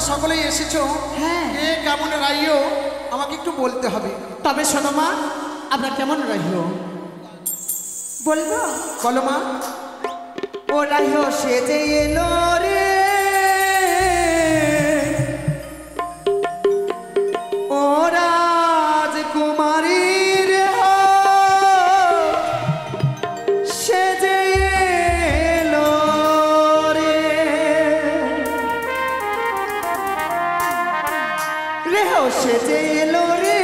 সকলেই এসেছো। হ্যাঁ। এ কেমন রাইও আমাকে একটু বলতে হবে। তবে শোনো মা, আপনার কেমন রাইও বলবো? বলো মা। ও রাইও সেজে এলো রে, ও রাজকুমারী রে হো, সেজে এলো রে, রে হো সেজে এলো রে,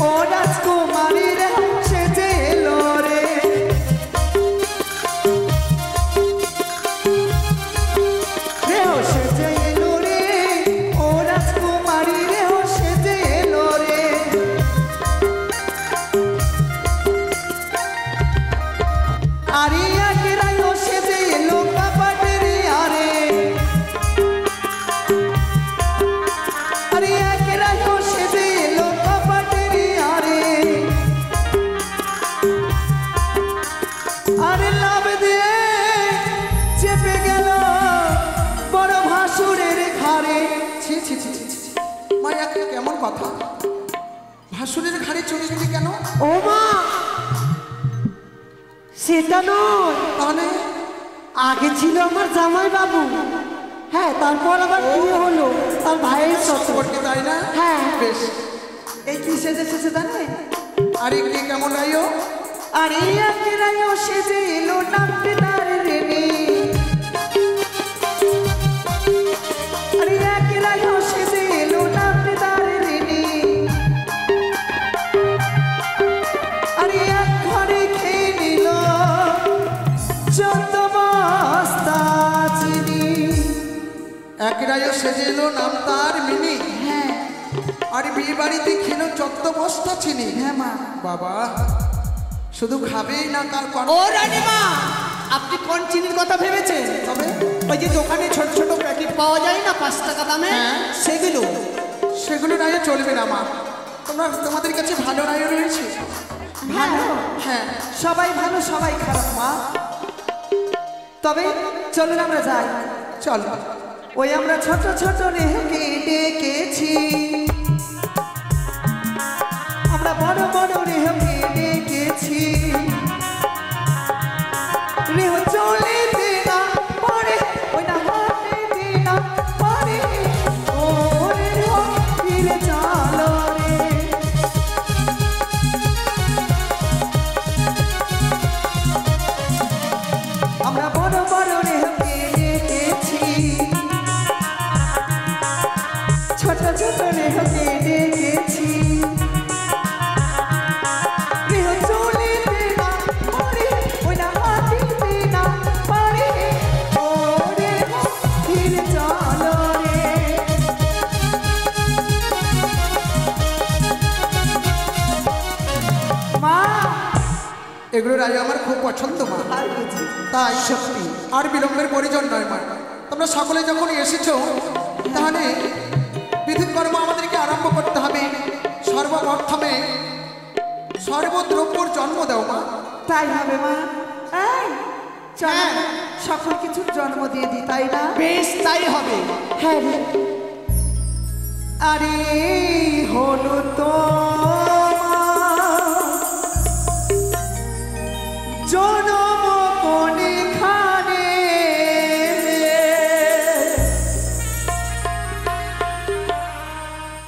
ও রাজকুমারী রে হো, সেজে এলো রে, রে হো সেজে এলো রে, ও রাজকুমারী রে হো, সেজে এলো রে। আরে আগে রাইও সেজে এলো কাপাটের আরে, আরে আগে রাইও সেজে এলো কাপাটের আরে, আরে লাভ দিয়ে চেপে গেল বড় ভাসুরের ঘাড়ে। ছি ছি ছি ছি ছি। মা একে কেমন কথা? ভাসুরের ঘাড়ে চলে গেলি কেন? ও মা, সেটা নয়, তাহলে আগে ছিল আমার জামাই বাবু, হ্যাঁ তারপর আবার বিয়ে হলো তার ভাইয়ের সাথে। করতে তাই না? হ্যাঁ। বেশ। এই কি সেজেছে জানে? আরে কে কেমন রাইও? আরে আগে রাইও সেজে এলো নামতে তার রেনে, আরে আগে রাইও সেজে এলো নামতে তার রেনে, আরে এক ঘরে খেয়ে নিল চোদ্দ বস্তা চিনি। এক রাইও সেজে এলো নাম তার মিনি। হ্যাঁ আর বিয়ে বাড়িতে খেলো 14 বস্তা চিনি। হ্যাঁ মা। বাবা শুধু খাবেই না তার ও রানীমা, আপনি কোন চিনির কথা ভেবেছেন? তবে ওই যে দোকানে ছোট ছোট প্যাকেট পাওয়া যায় না 5 টাকা দামে, হ্যাঁ। সেগুলো। সেগুলো রাইও চলবে না মা। তোমাদের কাছে ভালো রাইও রয়েছে? ভালো? হ্যাঁ। সবাই ভালো সবাই খারাপ মা। তবে চলুন আমরা যাই। চল। ওই আমরা ছোট ছোট রেহকে ডেকেছি, আমরা বড় বড় রেহকে ডেকেছি, রেহ চলে দে না পরে, ওই না হাতে দে না পরে, ও রেহ ফিরে চলো রে। আমরা বড় বড় রেহকে ডেকেছি, ছোট ছোট রেহকে ডেকেছি, রেহ চলে দে না পরে, ওই না হাতে দে না পরে, ও রেহ ফিরে চলো রে। মা, এগুলো রাইও আমার খুব পছন্দ মা। আর বুঝি তাই সত্যি আর বিলম্বের প্রয়োজন নয় মা। তোমরা সকলে যখন এসেছো তাহলে বিধির কর্ম আমাদেরকে আরম্ভ করতে হবে। সর্বপ্রথমে সর্বদ্রব্যর জন্ম দাও মা। তাই হবে মা। এই চল হ্যাঁ। সকল কিছুর জন্ম দিয়ে দিই, তাই না? বেশ তাই হবে। হ্যাঁ রে। আরে হলো তো জনম কোনখানে,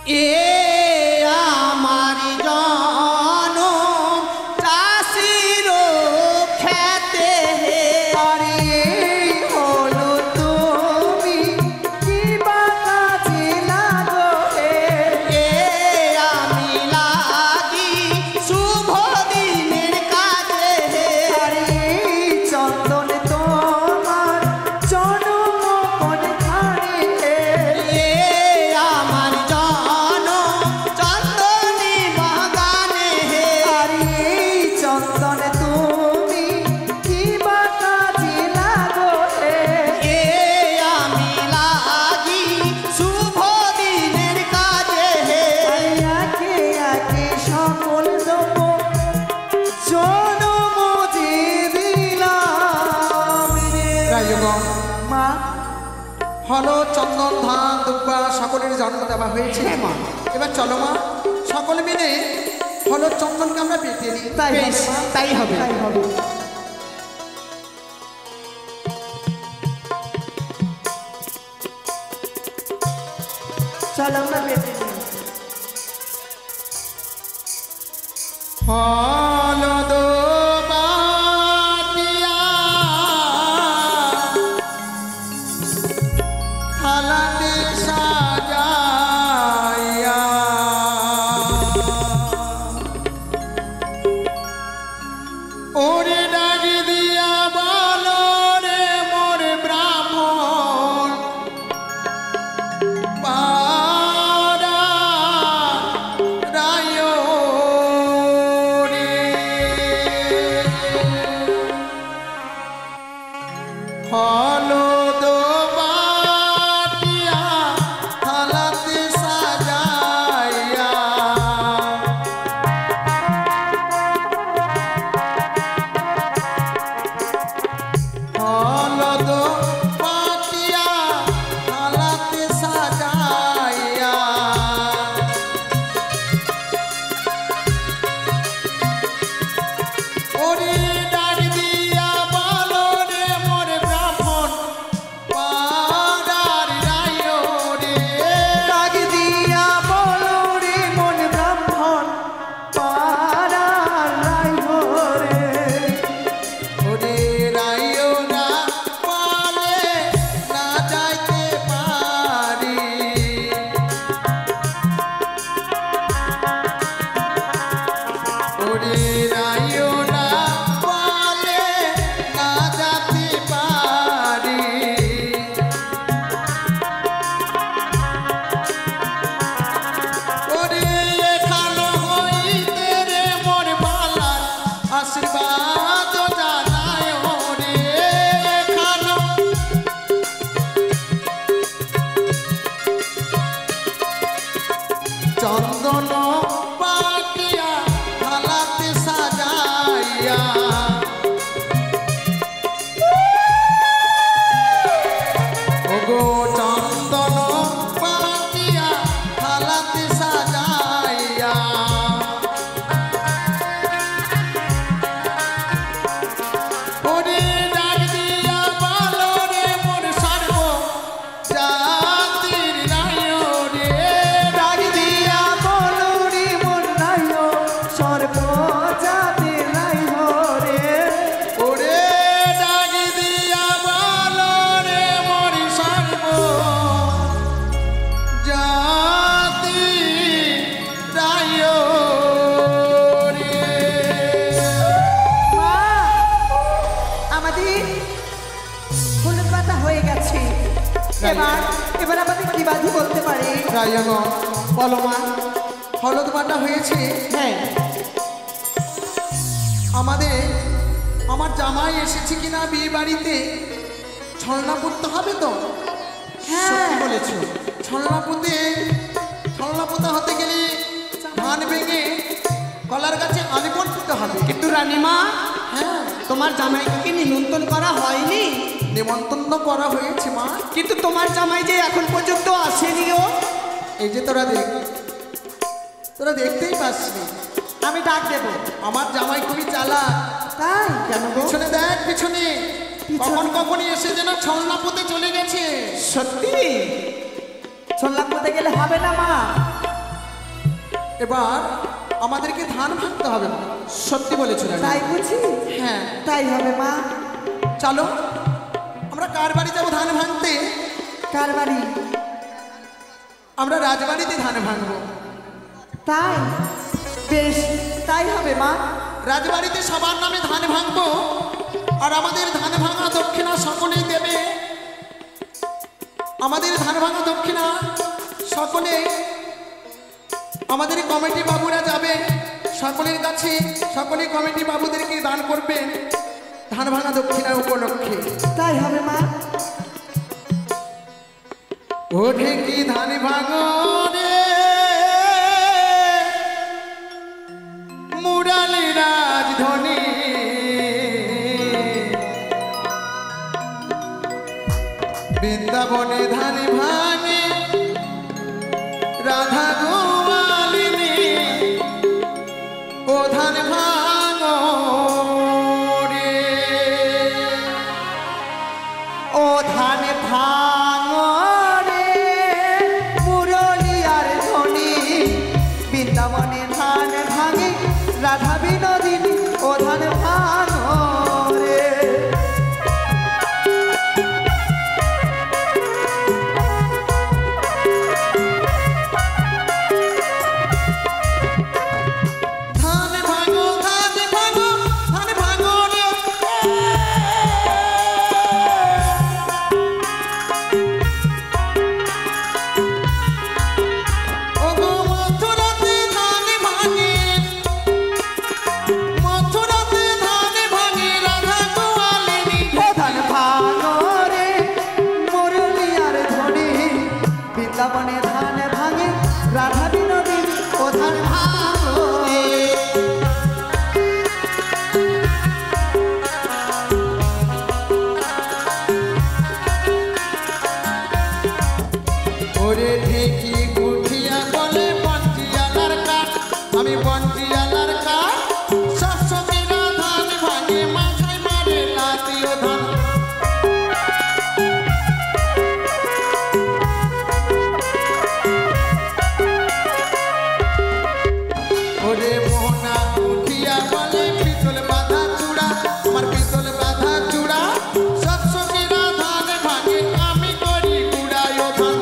এ আমার জনম চাষির খেতে, আরে হলো তুমি কি বা কাজে লাগো হে, এ আমি লাগি শুভ দিনের কাজে, আরে চন্দন তোমার জনম কোনখানে, এ আমার জনম ধান দুব্বা সকলের জন্ম দেওয়া হয়েছে। হ্যাঁ মা। এবার চলো মা, সকলে মিলে হলুদ চন্দনকে আমরা পেতে নিই। তাই বেশ, হবে মা। তাই হবে। তাই হবে। চলো আমরা বেঁধে নিই। হলদ বাটিয়া থালাতে সাজাইয়া ওরে ডাক দিয়া বলো রে মোর ব্রাহ্মণ পাড়া রায় রে। হলদ বাটিয়া থালাতে সাজাইয়া হলদ বাটিয়া থালাতে সাজাইয়া ওরে ডাক দিয়া বলো রে মোর ব্রাহ্মণ পাড়ার রায় রে। ডাক দিয়া বলো রে মন ব্রাহ্মণ পাড়ার রায় রে। ওরে রাইও না পালে না যাইতে পারি ওরে রাইও না পালে না যাইতে পারি ওরে এখানো হইতে রে মোর বালার আশীর্বাদ জানায় ওরে এখানো চন্দন পাটিয়া থালাতে সাজাইয়া ওগো চন্দন পাটিয়া থালাতে সাজাইয়া ওরে ডাক দিয়া বলো রে মোর সর্ব জাতির রায় রে। ডাক দিয়া বলো রে মন রায় সর্বজাতি রায় রে। ওরে ডাক দিয়া বলো রে মোর সর্ব জাতি রায় রে। মা, আমাদের হলুদ পাতা হয়ে গেছে। এবার আমাদের কি বাধি বলতে পারে? রায়গণ বলো মা, হলুদ বাটা হয়েছে। হ্যাঁ আমার জামাই এসেছে কিনা বিয়ে বাড়িতে ছলনা পড়তে হবে তো। হ্যাঁ সত্যি বলেছো, ছলনা পোতা হতে গেলে ধান ভেঙে কলার গাছে আলিপন দিতে হবে। কিন্তু রানীমা, হ্যাঁ, তোমার জামাইকে কি নিমন্ত্রণ করা হয়নি? নিমন্ত্রণ তো করা হয়েছে মা। কিন্তু তোমার জামাই যে এখন পর্যন্ত আসেনিও। এই যে তোরা দেখতেই পাসনি। আমি ডাক দেব। আমার জামাই খুবই চালাক। তাই কেন গো? পিছনে দেখ, পিছনে কখনই এসে যেন ছলনা পোতে চলে গেছে। সত্যি? ছল্লা করতে গেলে হবে না মা। এবার আমাদেরকে ধান ভাঙতে হবে মা। সত্যি বলেছো রানী। তাই বুঝি? হ্যাঁ, তাই হবে মা। চলো আমরা কার বাড়ি যাবো ধান ভাঙতে? কার বাড়ি? আমরা রাজবাড়িতে ধান ভাঙবো। তাই বেশ, তাই হবে মা। রাজবাড়িতে সবার নামে ধান ভাঙবো, আর আমাদের ধান ভাঙা দক্ষিণা সকলেই দেবে। আমাদের ধান ভাঙা দক্ষিণা সকলে আমাদের কমিটি বাবুরা যাবে সকলের কাছে, সকলে কমিটি বাবুদেরকে দান করবেন ধান ভাঙা দক্ষিণা উপলক্ষে। তাই হবে মা। ওঠে কি ধান ভাঙো রে মুরালি রাজধানী, বৃন্দাবনে ধান ভাঙে বৃন্দাবনে ধান ভাঙে রাধা বিনোদিনী ও ধান ভাঙো ওরে ঢেকি উঠিয়া বলে বঞ্চিয়ালার কাঠ আমি বঞ্চিয়ালার কাঠ সব সখীরা ধান ভাঙে মাথায় মারে লাতি ও ধান ওরে মোহনা উঠিয়া বলে পিতল বাঁধা চূড়া আমার পিতল বাঁধা চূড়া সব সখীরা ধান ভাঙে আমি করি কুড়াই ও ধান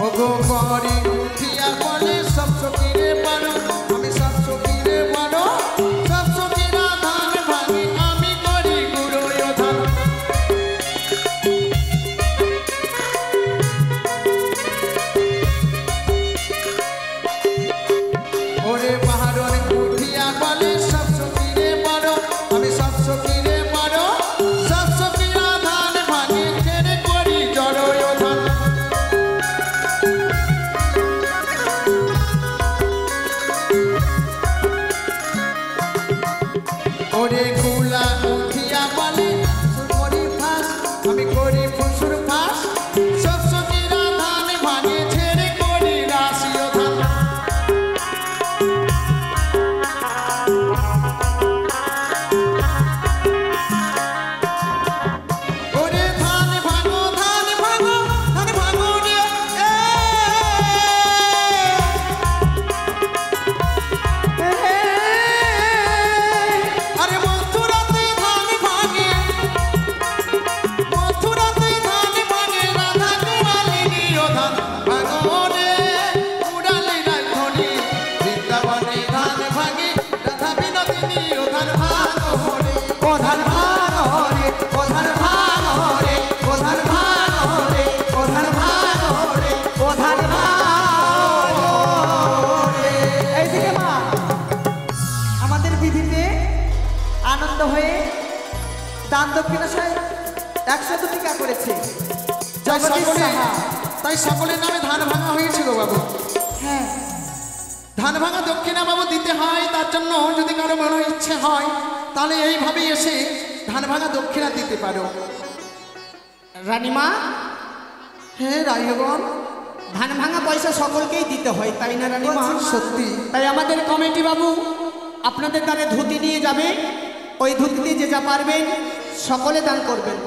ওগো বড়ি উঠিয়া বলে সব সখীরে বারো আমি সব সখীরে বারো সব সখীরা ধান ভাঙে আমি করি গুড়োই ও ধান ওরে পাহাড়ের উঠিয়া বলে সব সখীরে বারো আমি সব সখীরে বারো সব সখীরা ধান ভাঙে ছেড়ে করি জড়োই ও ধান ওরে কুলা উঠিয়া বলে করি ফাঁস আমি করি ফুসুর ফাঁস সব সখীরা ধান ভাঙে ছেড়ে করি রাশি ও ধান ওরে ধান ভাঙো ধান ভাঙো ধান ভাঙো রে আরে মথুরাতে ধান ভাঙে মথুরাতে ধান ভাঙে রাধা কুমালিনী ও ধান ভাঙো রে উড়ালি রাখনি বৃন্দাবনে ধান ভাঙে রাধা বিনোদিনী ও ধান ভাঙো রে ও ধান ভাঙো রে ও ধান ভাঙো রে ও ধান ভাঙো রে ও ধান ভাঙো রে ও ধান ভাঙো রে এইদিকে মা আমাদের বিধিতে আনন্দ হয়ে দান দক্ষিণা সহ 100 টিকা করেছে তাই জগদীশ সকলে সাহা। তাই সকলের নামে ধান ভাঙা হয়েছিল বাবু হ্যাঁ ধান ভাঙা দক্ষিণা বাবু দিতে হয় তার জন্য যদি কারো মনে ইচ্ছে হয় তাহলে এইভাবে এসে ধান ভাঙা দক্ষিণা দিতে পারো রানীমা হ্যাঁ রায়গণ ধান ভাঙা পয়সা সকলকেই দিতে হয় তাই না রানীমা সত্যি তাই আমাদের কমিটি বাবু আপনাদের দ্বারে ধুতি নিয়ে যাবে ওই ধুতি দিয়ে যে যা পারবেন সকলে দান করবেন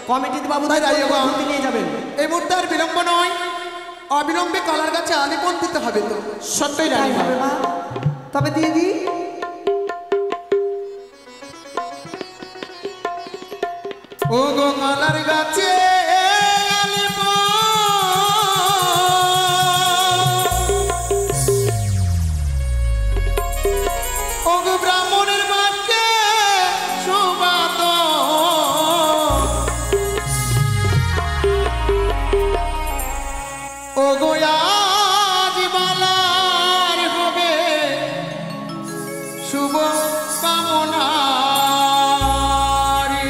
কমিটির বাবু তাই রায়গণ ধুতি নিয়ে যাবেন এই মুহূর্তে আর বিলম্ব নয় অবিলম্বে কালার গাছে আলিপন দিতে হবে তো সত্যই তাই রানীমা হবে মা তবে দিয়ে দিই ও গো কালার গাছে আলিপন ও গো ব্রাহ্মণের বাক্যে সুবাদ ও গো আজ বালার হবে শুভ কামনা রে।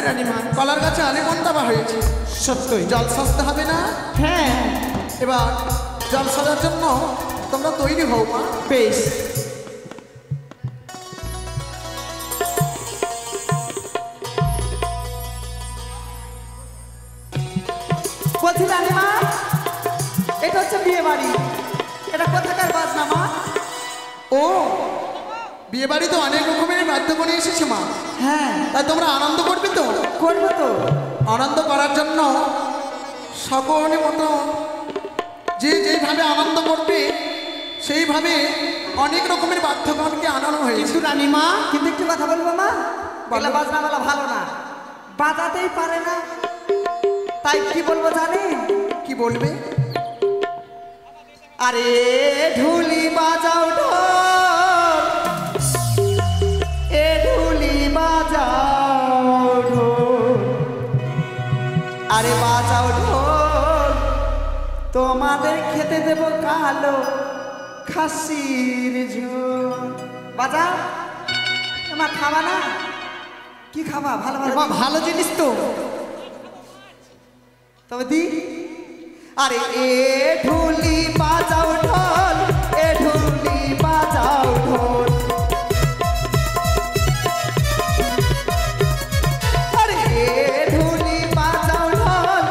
রানীমা। কলার গাছে অনেক দাবা হয়েছে, সত্যই। জল সাজতে হবে না? হ্যাঁ এবার জল সাজার জন্য তোমরা তৈরি হও মা। বেশ। বলছি রানীমা, এটা হচ্ছে বিয়ে বাড়ি, এটা কোথাকার বাজনা মা? ও, বিয়ে বাড়িতে অনেক রকমের বাদ্য করে এসেছে মা। হ্যাঁ তাই তোমরা আনন্দ করবে তো? করবো তো। আনন্দ করার জন্য সকলের মতো যে যেইভাবে আনন্দ করবে সেইভাবে অনেক রকমের বাদ্যগণকে আনানো হয়েছে। কিন্তু রানীমা, কিন্তু একটু কথা বলবো মা, এগুলা বাজনাওয়ালা ভালো না, বাজাতেই পারে না। তাই কি বলবো জানেন? কি বলবে? আরে ঢুলি বাজাও ঢোল, এ ঢুলি বাজাও ঢোল, আরে বাজাও ঢোল, তোমাদের খেতে দেব কালো খাসির ঝোল। বাজাও, তোমার খাবা না? কি খাবা? ভালো ভালো ভালো জিনিস তো। তবে দি। আরে এ ঢুলি বাজাও ঢোল, এ ঢুলি বাজাও ঢোল, আরে এ ঢুলি বাজাও ঢোল,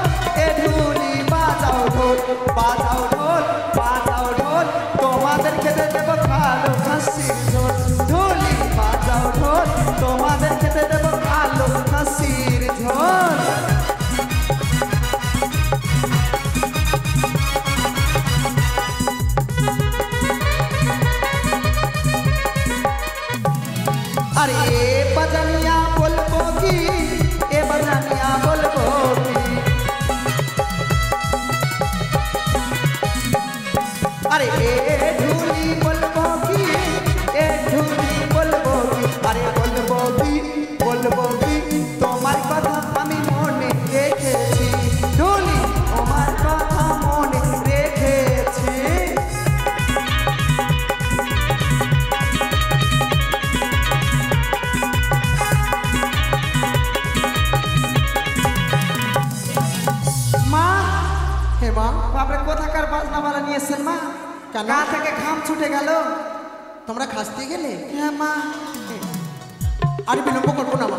এ ঢুলি বাজাও ঢোল, বাজাও ঢোল, বাজাও ঢোল, তোমাদের খেতে দেব কালো খাসির ঝোল। ঢুলি বাজাও ঢোল, তোমাদের খেতে দেব কালো খাসির ঝোল। আরে এ বাজানিয়া বলবো কি, এ বাজানিয়া বলবো কি, আরে এ ঢুলি বলবো কি, এ ঢুলি বলবো কি, আরে বলবো কি, বলবো কি, তোমার কথা আমি মনে রেখেছি, ঢুলি তোমার কথা মনে রেখেছি। মা, হে মা, বাপরে কোথাকার বাজনাওয়ালা নিয়েছেন মা? কেন? গা থেকে ঘাম ছুটে গেল। তোমরা খাসতে গেলে? হ্যাঁ মা। আর বিলম্ব করবো না মা,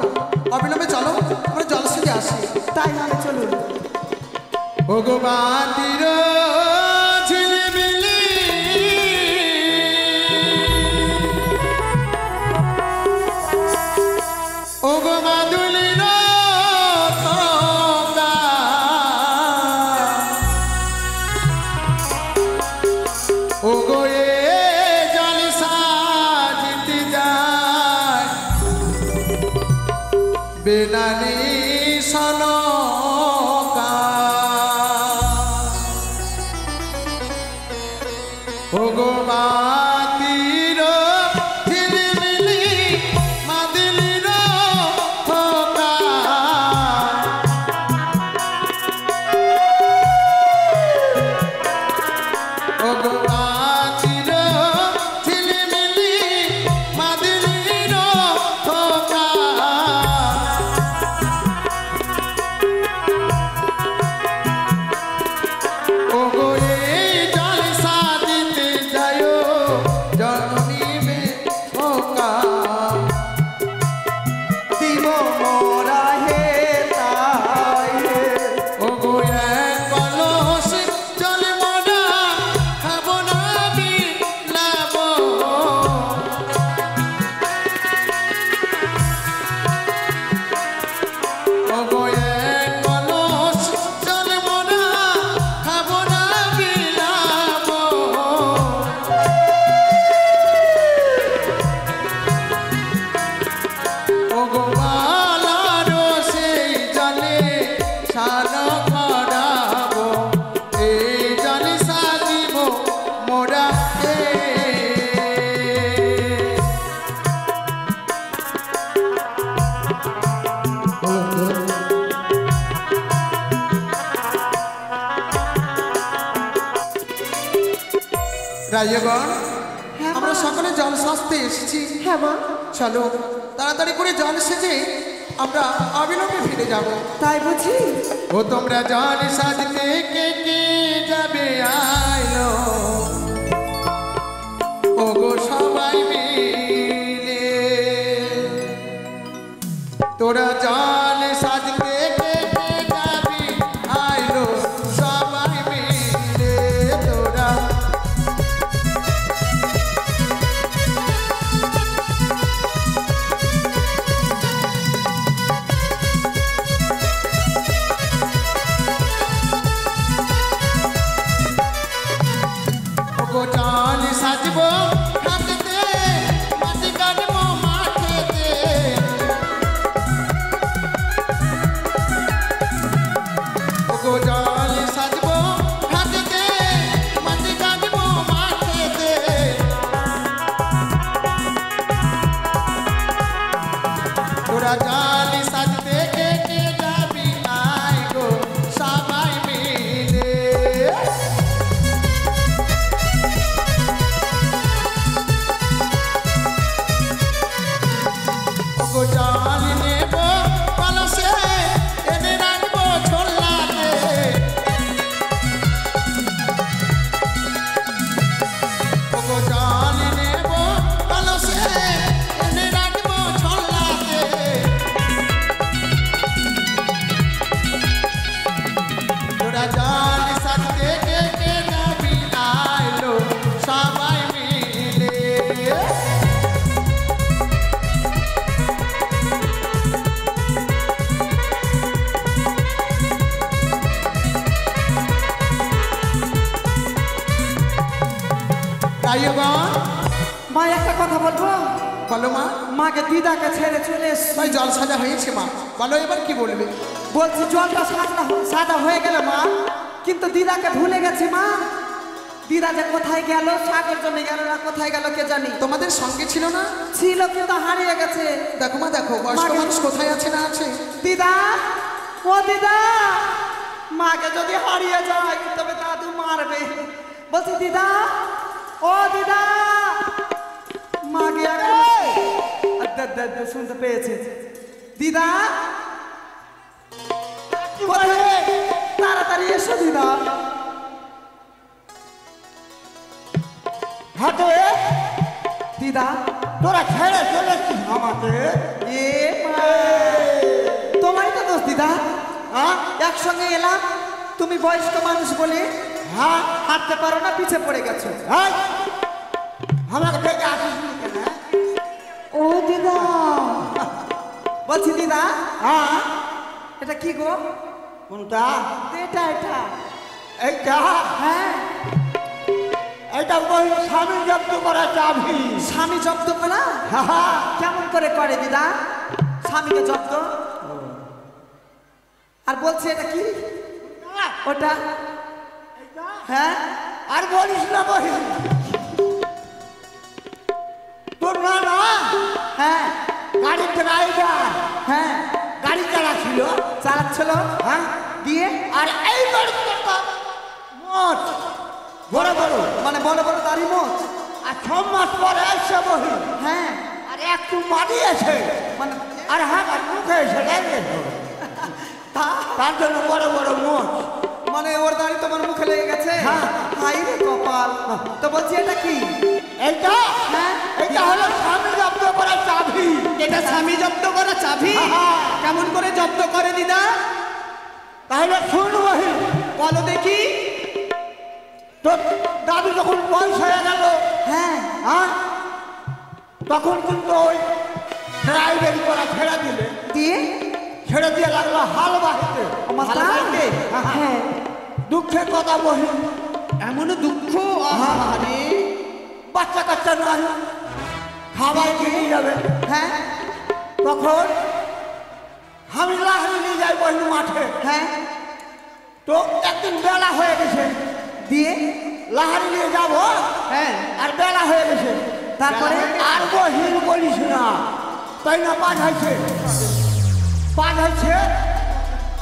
অবিলম্বে চলো আমরা জল সেজে আসি। তাই হবে, চলুন। ভগবাতির ঝিলিমিলি ওগো মাদুলির তোমরা ওগো এ জল সাজিতে যায় বেনানি সনকা ওগো মাতির ঝিলিমিলি মাদিলির থোকা ওগো মাতির ঝিলিমিলি মাদিলির থোকা ওগো এই জল সাজিতে যায় জননী মে ওকা দিব মোরা হে তাই হে। ওগো এক কলস জল মোরা খাবো না বিলাব ওগো এক কলস জল মোরা খাবো না বিলাব ওগো মালার সেই জলে স্নান করাবো এই জলে সাজিব মোরা রাজগণ, আমরা সকলে জল সাজতে এসেছি। হ্যাঁ মা। চলো তাড়াতাড়ি করে জল সেজে আমরা অবিলম্বে ফিরে যাব। তাই বুঝি? ও তোমরা জল সাজতে কে কে যাবে আইলো, ও গো সবাই মিলে। তোরা জল সাজতে কে কে যাবি আইলো, সবাই মিলে। তোরা জল সাজবো হাতেতে, মাটি কাটবো মাঠেতে। জল সাজবো হাতেতে, মাটি কাটবো মাঠেতে। তোরা জল সাজতে কে কে যাবি আয় গো সবাই মিলে। জাল নেব কলসে, এনে রাখবো ছোলাতে। জাল নেব কলসে, এনে রাখবো ছোলাতে। তোরা জাল সাজতে কে কে যাবি আইলো সবাই মিলে। মা একটা কথা বলবো? বলো মা। মাকে দিদাকে ছেড়ে চলে এসছি। ভাই জল সাজা হয়েছে মা, বলো এবার কি বলবে? বলছি জলটা সাদা হয়ে গেল মা, কিন্তু দিদাকে ভুলে গেছি মা। দিদা যে কোথায় গেল, সাগর জমে গেল না কোথায় গেল কে জানি। তোমাদের সঙ্গে ছিল না? ছিল, কিন্তু হারিয়ে গেছে। দেখো মা, দেখো বয়স্ক মানুষ কোথায় আছে না আছে। দিদা, ও দিদা, মাকে যদি হারিয়ে যায় তবে দাদু মারবে। বলছি দিদা, ও দিদা, মাকে শুনতে পেয়েছে। দিদা তাড়াতাড়ি এসো দিদা। হাতে দিদা, তোরা ছেড়ে চলেছিস আমাকে। এ তোমারই তো দোষ দিদা। একসঙ্গে এলাম, তুমি বয়স্ক মানুষ বলে হাঁটতে পারো না, পিছে পড়ে গেছো। আমাকে দেখে আসিস কেন? ও দিদা, বলছি দিদা, এটা কি গো? কোনটা? এটা এটা এইটা? হ্যাঁ, এটা ওই স্বামী জব্দ করা চাবি। স্বামী জব্দ করা? কেমন করে করে দিদা স্বামীকে জব্দ? আর বলছে এটা কি? ওটা? হ্যাঁ, আর বলিস না বহিন, তোর না না। হ্যাঁ, গাড়ির ড্রাইভার। হ্যাঁ, গাড়ি চালাচ্ছিল। হ্যাঁ, দিয়ে আর এই মোচ বড় বড়, মানে বড় বড় দাড়ি মোচ। আর 6 মাস পরে এসে বহি। হ্যাঁ, আর একটু মারিয়েছে, মানে আর হ্যাঁ মুখে এসে লেগে তার জন্য বড় বড় মোচ। মানে ওর দাড়ি তোমার মুখে লেগে গেছে? হ্যাঁ, হাই রে কপাল। তো বলছি এটা কি? এইটা? হ্যাঁ, এটা হলো স্বামী জব্দ করা চাবি। এটা স্বামী জব্দ করা চাবি? কেমন করে জব্দ করে দিদা? তাহলে শুন বহি, বলো দেখি। তোর দাদু যখন বয়স হয়ে গেল, হ্যাঁ হ্যাঁ, তখন কিন্তু ওই ড্রাইভারি করা ছেড়ে দিলে, ছেড়ে দিয়ে লাগলো হাল বাহিতে। হ্যাঁ, দুঃখের কথা বহি। এমন দুঃখ? আরে বাচ্চা কাচ্চা নয়, খাবার কিনে যাবে। হ্যাঁ, তখন আমি লাহারি নিয়ে যাই বহিন মাঠে। হ্যাঁ, তো একদিন বেলা হয়ে গেছে, দিয়ে লাহারি নিয়ে যাব। হ্যাঁ, আর বেলা হয়ে গেছে। তারপরে আর বহিন বলিস না, তাই না পাঠাইছে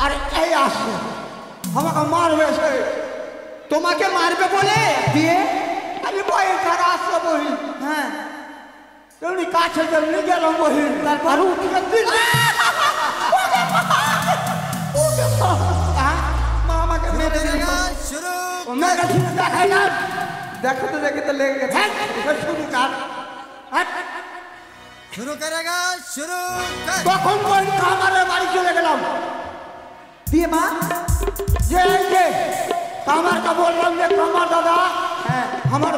আর এই আসছে আমাকে মারবে। সে তোমাকে মারবে বলে দিয়ে আমি বহিন ছাড়া আসছে বহিন। হ্যাঁ, তেমনি কাছে যেমনি গেলাম বহিন, তারপর উঠে দিল। মা আমাকে মেরে দিল। দেখাই না দেখো তো দেখে তো লেগে গেছে। শুরু কার शुरू करेगा शुरू कर তখন ওই কামারের বাড়ি চলে গেলাম দিয়ে মা যে এই যে কামারকে বললাম যে কামার দাদা হ্যাঁ আমার